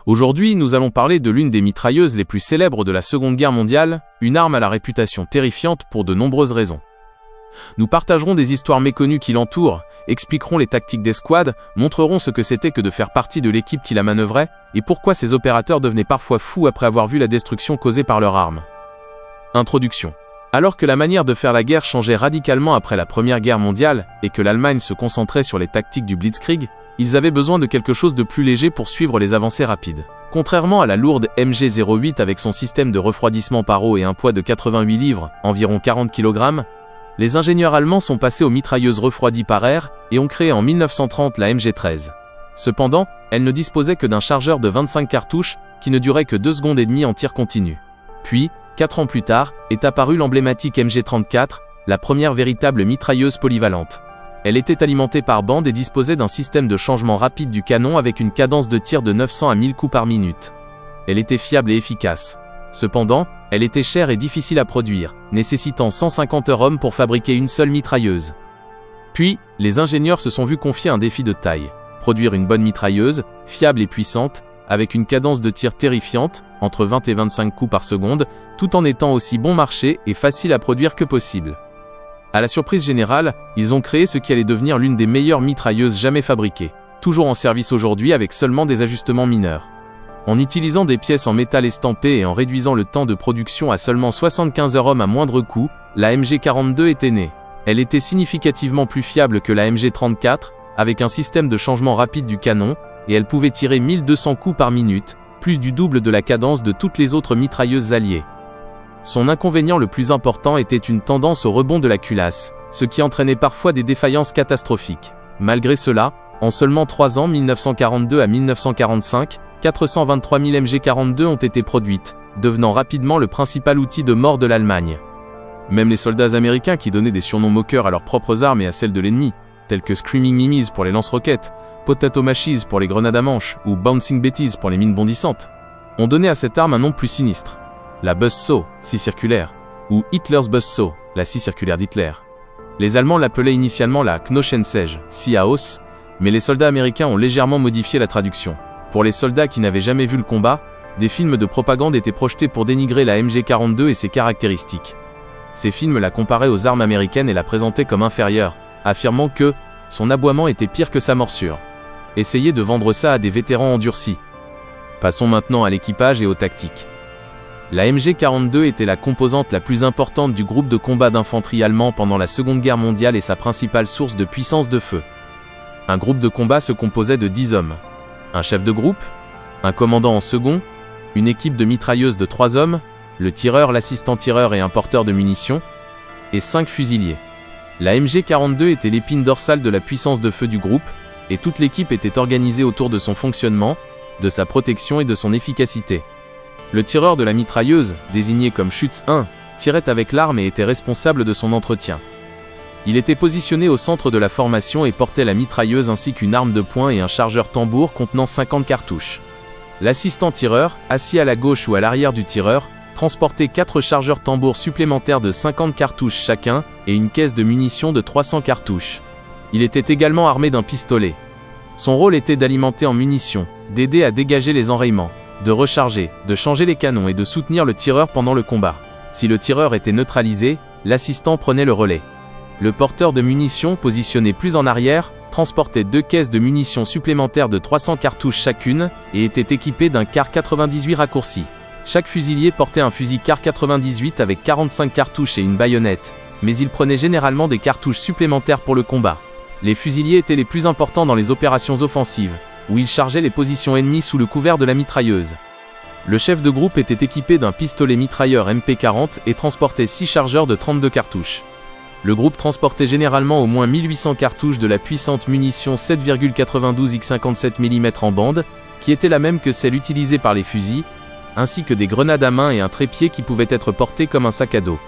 Aujourd'hui, nous allons parler de l'une des mitrailleuses les plus célèbres de la Seconde Guerre mondiale, une arme à la réputation terrifiante pour de nombreuses raisons. Nous partagerons des histoires méconnues qui l'entourent, expliquerons les tactiques d'escouade, montrerons ce que c'était que de faire partie de l'équipe qui la manœuvrait, et pourquoi ces opérateurs devenaient parfois fous après avoir vu la destruction causée par leur arme. Introduction. Alors que la manière de faire la guerre changeait radicalement après la Première Guerre mondiale, et que l'Allemagne se concentrait sur les tactiques du Blitzkrieg, ils avaient besoin de quelque chose de plus léger pour suivre les avancées rapides. Contrairement à la lourde MG-08 avec son système de refroidissement par eau et un poids de 88 livres, environ 40 kg, les ingénieurs allemands sont passés aux mitrailleuses refroidies par air et ont créé en 1930 la MG-13. Cependant, elle ne disposait que d'un chargeur de 25 cartouches qui ne durait que 2 secondes et demie en tir continu. Puis, 4 ans plus tard, est apparue l'emblématique MG-34, la première véritable mitrailleuse polyvalente. Elle était alimentée par bande et disposait d'un système de changement rapide du canon avec une cadence de tir de 900 à 1000 coups par minute. Elle était fiable et efficace. Cependant, elle était chère et difficile à produire, nécessitant 150 hommes pour fabriquer une seule mitrailleuse. Puis, les ingénieurs se sont vus confier un défi de taille. Produire une bonne mitrailleuse, fiable et puissante, avec une cadence de tir terrifiante, entre 20 et 25 coups par seconde, tout en étant aussi bon marché et facile à produire que possible. À la surprise générale, ils ont créé ce qui allait devenir l'une des meilleures mitrailleuses jamais fabriquées, toujours en service aujourd'hui avec seulement des ajustements mineurs. En utilisant des pièces en métal estampé et en réduisant le temps de production à seulement 75 heures à moindre coût, la MG-42 était née. Elle était significativement plus fiable que la MG-34, avec un système de changement rapide du canon, et elle pouvait tirer 1200 coups par minute, plus du double de la cadence de toutes les autres mitrailleuses alliées. Son inconvénient le plus important était une tendance au rebond de la culasse, ce qui entraînait parfois des défaillances catastrophiques. Malgré cela, en seulement 3 ans, 1942 à 1945, 423 000 MG-42 ont été produites, devenant rapidement le principal outil de mort de l'Allemagne. Même les soldats américains qui donnaient des surnoms moqueurs à leurs propres armes et à celles de l'ennemi, tels que Screaming Mimis pour les lance-roquettes, Potato Mashes pour les grenades à manche ou Bouncing Betties pour les mines bondissantes, ont donné à cette arme un nom plus sinistre. La Buzzsaw, scie circulaire, ou Hitler's Buzzsaw, la scie circulaire d'Hitler. Les Allemands l'appelaient initialement la Knochensäge, scie à os, mais les soldats américains ont légèrement modifié la traduction. Pour les soldats qui n'avaient jamais vu le combat, des films de propagande étaient projetés pour dénigrer la MG-42 et ses caractéristiques. Ces films la comparaient aux armes américaines et la présentaient comme inférieure, affirmant que son aboiement était pire que sa morsure. Essayez de vendre ça à des vétérans endurcis. Passons maintenant à l'équipage et aux tactiques. La MG-42 était la composante la plus importante du groupe de combat d'infanterie allemand pendant la Seconde Guerre mondiale et sa principale source de puissance de feu. Un groupe de combat se composait de 10 hommes. Un chef de groupe, un commandant en second, une équipe de mitrailleuses de 3 hommes, le tireur, l'assistant tireur et un porteur de munitions, et 5 fusiliers. La MG-42 était l'épine dorsale de la puissance de feu du groupe, et toute l'équipe était organisée autour de son fonctionnement, de sa protection et de son efficacité. Le tireur de la mitrailleuse, désigné comme Schütz 1, tirait avec l'arme et était responsable de son entretien. Il était positionné au centre de la formation et portait la mitrailleuse ainsi qu'une arme de poing et un chargeur tambour contenant 50 cartouches. L'assistant tireur, assis à la gauche ou à l'arrière du tireur, transportait 4 chargeurs tambours supplémentaires de 50 cartouches chacun et une caisse de munitions de 300 cartouches. Il était également armé d'un pistolet. Son rôle était d'alimenter en munitions, d'aider à dégager les enrayements, de recharger, de changer les canons et de soutenir le tireur pendant le combat. Si le tireur était neutralisé, l'assistant prenait le relais. Le porteur de munitions, positionné plus en arrière, transportait 2 caisses de munitions supplémentaires de 300 cartouches chacune et était équipé d'un Car 98 raccourci. Chaque fusilier portait un fusil Car 98 avec 45 cartouches et une baïonnette, mais il prenait généralement des cartouches supplémentaires pour le combat. Les fusiliers étaient les plus importants dans les opérations offensives, où ils chargeaient les positions ennemies sous le couvert de la mitrailleuse. Le chef de groupe était équipé d'un pistolet mitrailleur MP40 et transportait 6 chargeurs de 32 cartouches. Le groupe transportait généralement au moins 1800 cartouches de la puissante munition 7,92 x 57 mm en bande, qui était la même que celle utilisée par les fusils, ainsi que des grenades à main et un trépied qui pouvaient être portés comme un sac à dos.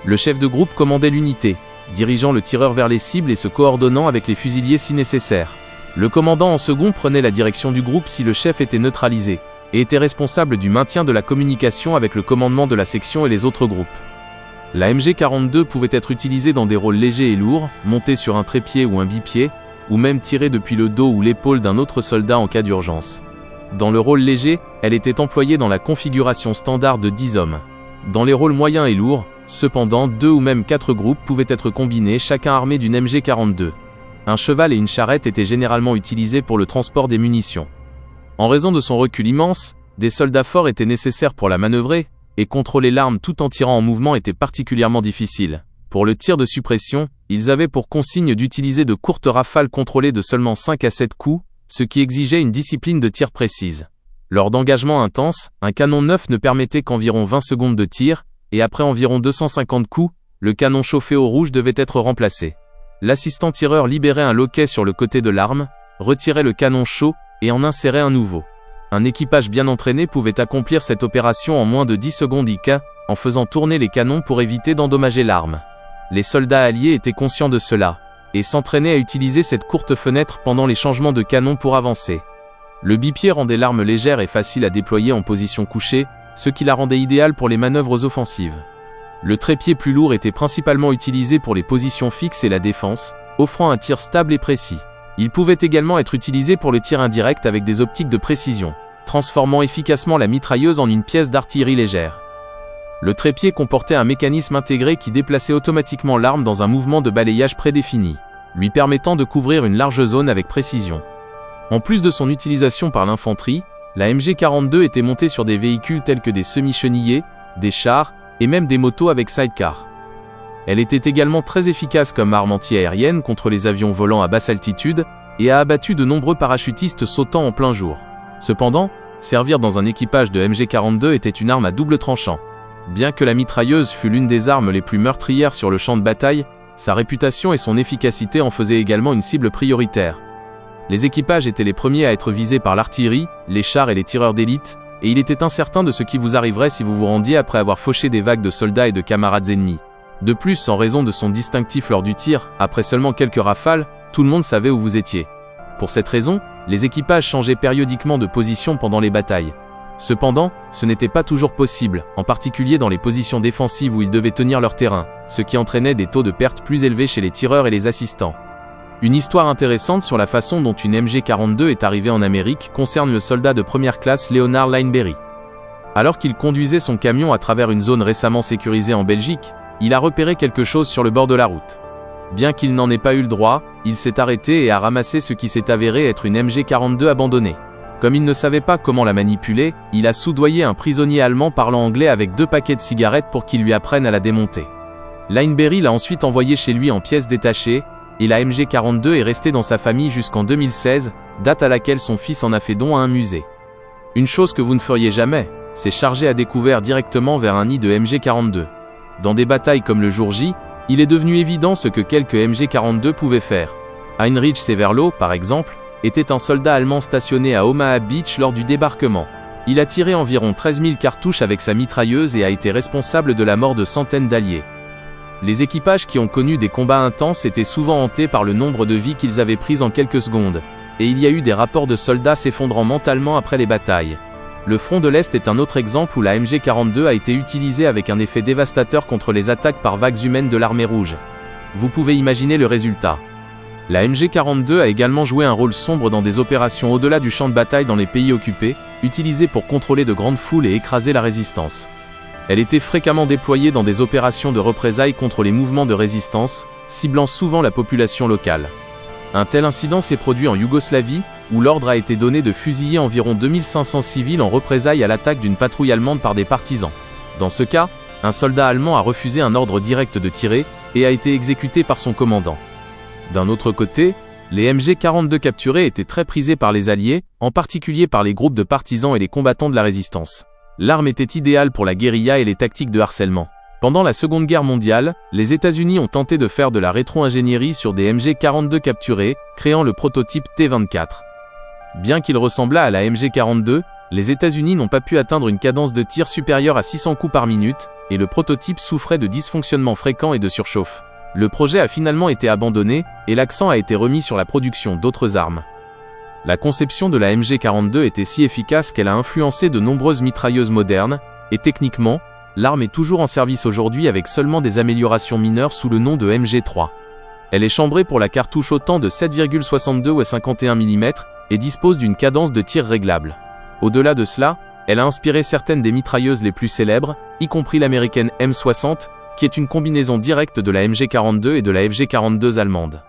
Le chef de groupe commandait l'unité, dirigeant le tireur vers les cibles et se coordonnant avec les fusiliers si nécessaire. Le commandant en second prenait la direction du groupe si le chef était neutralisé, et était responsable du maintien de la communication avec le commandement de la section et les autres groupes. La MG-42 pouvait être utilisée dans des rôles légers et lourds, montée sur un trépied ou un bipied, ou même tirée depuis le dos ou l'épaule d'un autre soldat en cas d'urgence. Dans le rôle léger, elle était employée dans la configuration standard de 10 hommes. Dans les rôles moyens et lourds, cependant 2 ou même 4 groupes pouvaient être combinés, chacun armé d'une MG42. Un cheval et une charrette étaient généralement utilisés pour le transport des munitions. En raison de son recul immense, des soldats forts étaient nécessaires pour la manœuvrer, et contrôler l'arme tout en tirant en mouvement était particulièrement difficile. Pour le tir de suppression, ils avaient pour consigne d'utiliser de courtes rafales contrôlées de seulement 5 à 7 coups, ce qui exigeait une discipline de tir précise. Lors d'engagements intenses, un canon neuf ne permettait qu'environ 20 secondes de tir, et après environ 250 coups, le canon chauffé au rouge devait être remplacé. L'assistant tireur libérait un loquet sur le côté de l'arme, retirait le canon chaud, et en insérait un nouveau. Un équipage bien entraîné pouvait accomplir cette opération en moins de 10 secondes IK, en faisant tourner les canons pour éviter d'endommager l'arme. Les soldats alliés étaient conscients de cela, et s'entraînaient à utiliser cette courte fenêtre pendant les changements de canon pour avancer. Le bipied rendait l'arme légère et facile à déployer en position couchée, ce qui la rendait idéale pour les manœuvres offensives. Le trépied plus lourd était principalement utilisé pour les positions fixes et la défense, offrant un tir stable et précis. Il pouvait également être utilisé pour le tir indirect avec des optiques de précision, transformant efficacement la mitrailleuse en une pièce d'artillerie légère. Le trépied comportait un mécanisme intégré qui déplaçait automatiquement l'arme dans un mouvement de balayage prédéfini, lui permettant de couvrir une large zone avec précision. En plus de son utilisation par l'infanterie, la MG42 était montée sur des véhicules tels que des semi-chenillés, des chars, et même des motos avec sidecar. Elle était également très efficace comme arme anti-aérienne contre les avions volant à basse altitude, et a abattu de nombreux parachutistes sautant en plein jour. Cependant, servir dans un équipage de MG42 était une arme à double tranchant. Bien que la mitrailleuse fût l'une des armes les plus meurtrières sur le champ de bataille, sa réputation et son efficacité en faisaient également une cible prioritaire. Les équipages étaient les premiers à être visés par l'artillerie, les chars et les tireurs d'élite, et il était incertain de ce qui vous arriverait si vous vous rendiez après avoir fauché des vagues de soldats et de camarades ennemis. De plus, en raison de son distinctif lors du tir, après seulement quelques rafales, tout le monde savait où vous étiez. Pour cette raison, les équipages changeaient périodiquement de position pendant les batailles. Cependant, ce n'était pas toujours possible, en particulier dans les positions défensives où ils devaient tenir leur terrain, ce qui entraînait des taux de perte plus élevés chez les tireurs et les assistants. Une histoire intéressante sur la façon dont une MG42 est arrivée en Amérique concerne le soldat de première classe Leonard Lineberry. Alors qu'il conduisait son camion à travers une zone récemment sécurisée en Belgique, il a repéré quelque chose sur le bord de la route. Bien qu'il n'en ait pas eu le droit, il s'est arrêté et a ramassé ce qui s'est avéré être une MG42 abandonnée. Comme il ne savait pas comment la manipuler, il a soudoyé un prisonnier allemand parlant anglais avec 2 paquets de cigarettes pour qu'il lui apprenne à la démonter. Lineberry l'a ensuite envoyé chez lui en pièces détachées, et la MG42 est restée dans sa famille jusqu'en 2016, date à laquelle son fils en a fait don à un musée. Une chose que vous ne feriez jamais, c'est charger à découvert directement vers un nid de MG42. Dans des batailles comme le jour J, il est devenu évident ce que quelques MG42 pouvaient faire. Heinrich Severloh, par exemple, était un soldat allemand stationné à Omaha Beach lors du débarquement. Il a tiré environ 13 000 cartouches avec sa mitrailleuse et a été responsable de la mort de centaines d'alliés. Les équipages qui ont connu des combats intenses étaient souvent hantés par le nombre de vies qu'ils avaient prises en quelques secondes, et il y a eu des rapports de soldats s'effondrant mentalement après les batailles. Le front de l'Est est un autre exemple où la MG42 a été utilisée avec un effet dévastateur contre les attaques par vagues humaines de l'armée rouge. Vous pouvez imaginer le résultat. La MG42 a également joué un rôle sombre dans des opérations au-delà du champ de bataille dans les pays occupés, utilisée pour contrôler de grandes foules et écraser la résistance. Elle était fréquemment déployée dans des opérations de représailles contre les mouvements de résistance, ciblant souvent la population locale. Un tel incident s'est produit en Yougoslavie, où l'ordre a été donné de fusiller environ 2500 civils en représailles à l'attaque d'une patrouille allemande par des partisans. Dans ce cas, un soldat allemand a refusé un ordre direct de tirer, et a été exécuté par son commandant. D'un autre côté, les MG42 capturés étaient très prisés par les Alliés, en particulier par les groupes de partisans et les combattants de la résistance. L'arme était idéale pour la guérilla et les tactiques de harcèlement. Pendant la Seconde Guerre mondiale, les États-Unis ont tenté de faire de la rétro-ingénierie sur des MG42 capturés, créant le prototype T-24. Bien qu'il ressemblât à la MG42, les États-Unis n'ont pas pu atteindre une cadence de tir supérieure à 600 coups par minute, et le prototype souffrait de dysfonctionnements fréquents et de surchauffe. Le projet a finalement été abandonné, et l'accent a été remis sur la production d'autres armes. La conception de la MG42 était si efficace qu'elle a influencé de nombreuses mitrailleuses modernes, et techniquement, l'arme est toujours en service aujourd'hui avec seulement des améliorations mineures sous le nom de MG3. Elle est chambrée pour la cartouche autant de 7,62 ou 51 mm, et dispose d'une cadence de tir réglable. Au-delà de cela, elle a inspiré certaines des mitrailleuses les plus célèbres, y compris l'américaine M60, qui est une combinaison directe de la MG42 et de la FG42 allemande.